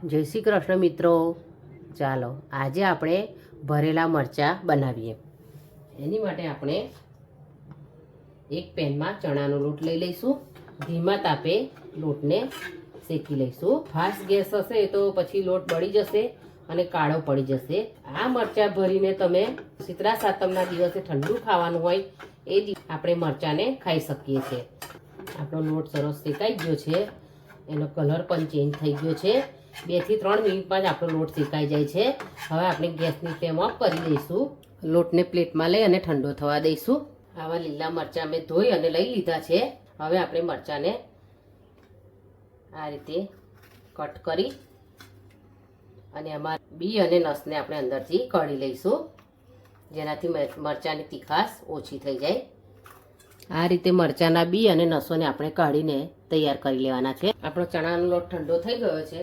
જય શ્રી કૃષ્ણ મિત્રો, ચાલો આજે આપણે ભરેલા મરચાં બનાવીએ। એની માટે આપણે એક પેનમાં ચણાનો લોટ લઈ લઈશું। ધીમા તાપે લોટને શેકી લઈશું। ફાસ્ટ ગેસ હશે તો પછી લોટ બળી જશે અને કાળો પડી જશે। આ મરચાં ભરીને તમે શીતળા સાતમના દિવસે ઠંડુ ખાવાનું હોય એ આપણે મરચાંને ખાઈ શકીએ છીએ। આપણો લોટ સરસ શેકાઈ ગયો છે, એનો કલર પણ ચેન્જ થઈ ગયો છે। 2 થી 3 મિનિટમાં જ આપણો લોટ શેકાઈ જાય છે। હવે આપણે ગેસની ફ્લેમ ઓફ કરી દઈશું। લોટને પ્લેટમાં લઈ અને ઠંડો થવા દઈશું। આવા લીલા મરચાં મેં ધોઈ અને લઈ લીધા છે। હવે આપણે મરચાંને આ રીતે કટ કરી અને આમાં બી અને નસને આપણે અંદરથી કાઢી લઈશું, જેનાથી મરચાંની તીખાશ ઓછી થઈ જાય। આ રીતે મરચાંના બી અને નસોને આપણે કાઢીને તૈયાર કરી લેવાના છે। આપણો ચણાનો લોટ ઠંડો થઈ ગયો છે।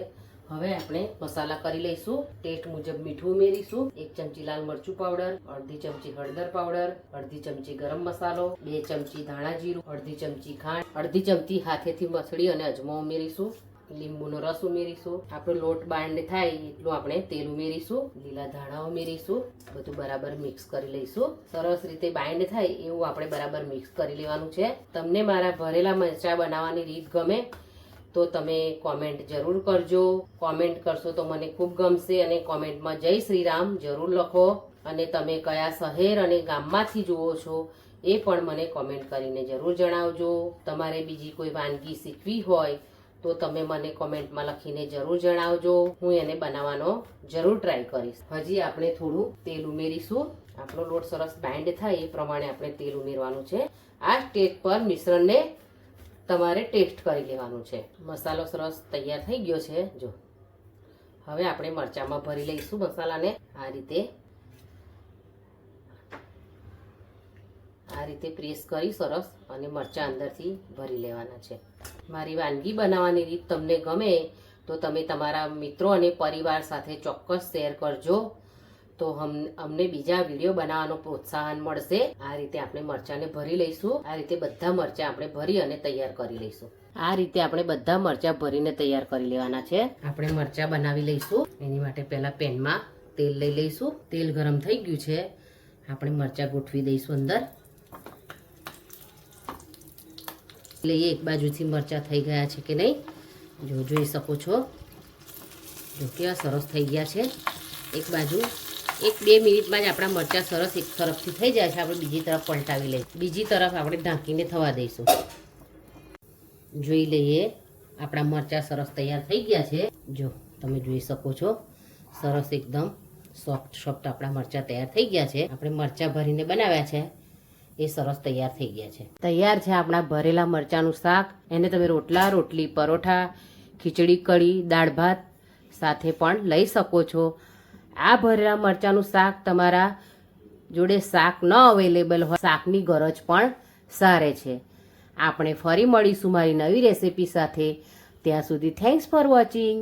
હવે આપણે મસાલા કરી લઈશું। ટેસ્ટ મુજબ મીઠું ઉમેરીશું, 1 ચમચી લાલ મરચું પાવડર, અડધી ચમચી હળદર પાવડર, અડધી ચમચી ગરમ મસાલો, 2 ચમચી ધાણા જીરું, અડધી ચમચી ખાંડ, અડધી ચમચી હાથેથી મસળી અને અજમો ઉમેરીશું, લીંબુનો રસ ઉમેરીશું। આપણો લોટ બાંડ થાય એટલું આપણે તેલ ઉમેરીશું, લીલા ધાણા ઉમેરીશું, બધું બરાબર મિક્સ કરી લઈશું। સરસ રીતે બાઇન્ડ થાય એવું આપણે બરાબર મિક્સ કરી લેવાનું છે। તમને મારા ભરેલા મરચાં બનાવવાની રીત ગમે તો તમે કોમેન્ટ જરૂર કરજો। કોમેન્ટ કરશો તો મને ખૂબ ગમશે અને કોમેન્ટમાં જય શ્રી રામ જરૂર લખો। અને તમે કયા શહેર અને ગામમાંથી જુઓ છો એ પણ મને કોમેન્ટ કરીને જરૂર જણાવજો। તમારે બીજી કોઈ વાનગી શીખવી હોય તો તમે મને કોમેન્ટમાં લખીને જરૂર જણાવજો, હું એને બનાવવાનો જરૂર ટ્રાય કરીશ। હજી આપણે થોડું તેલ ઉમેરીશું। આપણો લોટ સરસ બાઇન્ડ થાય એ પ્રમાણે આપણે તેલ ઉમેરવાનું છે। આ સ્ટેજ પર મિશ્રણને તમારે ટેસ્ટ કરી લેવાનું છે। મસાલો સરસ તૈયાર થઈ ગયો છે। જો હવે આપણે મરચાંમાં ભરી લઈશું મસાલાને। આ રીતે પ્રેસ કરી સરસ અને મરચાં અંદરથી ભરી લેવાના છે। મારી વાનગી બનાવવાની રીત તમને ગમે તો તમે તમારા મિત્રો અને પરિવાર સાથે ચોક્કસ શેર કરજો, તો અમને બીજા વિડીયો બનાવવાનો પ્રોત્સાહન મળશે। આ રીતે આપણે મરચાંને ભરી લઈશું। આ રીતે બધા મરચાં આપણે ભરી અને તૈયાર કરી લઈશું। આ રીતે આપણે બધા મરચાં ભરીને તૈયાર કરી લેવાના છે। આપણે મરચાં બનાવી લઈશું। એની માટે પહેલા પેનમાં તેલ લઈ લઈશું। તેલ ગરમ થઈ ગયું છે, આપણે મરચાં ગોઠવી દઈશું અંદર। લઈએ એક બાજુથી મરચાં થઈ ગયા છે કે નહીં, જો જોઈ શકો છો, જો કેવા સરસ થઈ ગયા છે। એક બાજુ 1-2 મિનિટમાં જ આપણા મરચાં સરસ એક તરફથી થઈ જાય છે, આપણે બીજી તરફ પલટાવી લઈશું। બીજી તરફ આપણે ઢાંકીને થવા દઈશું। જોઈ લઈએ, આપણા મરચાં સરસ તૈયાર થઈ ગયા છે। જો તમે જોઈ શકો છો, સરસ એકદમ સોફ્ટ આપણા મરચાં તૈયાર થઈ ગયા છે। આપણે મરચાં ભરીને બનાવ્યા છે એ સરસ તૈયાર થઈ ગયા છે। તૈયાર છે આપણા ભરેલા મરચાંનું શાક। એને તમે રોટલા, રોટલી, પરોઠા, ખીચડી, કઢી, દાળ ભાત સાથે પણ લઈ શકો છો। આ ભરેલા મરચાંનું શાક તમારા જોડે શાક ન અવેલેબલ હોય, શાકની ગરજ પણ સારે છે। આપણે ફરી મળીશું મારી નવી રેસિપી સાથે। ત્યાં સુધી થેન્ક્સ ફોર વોચિંગ।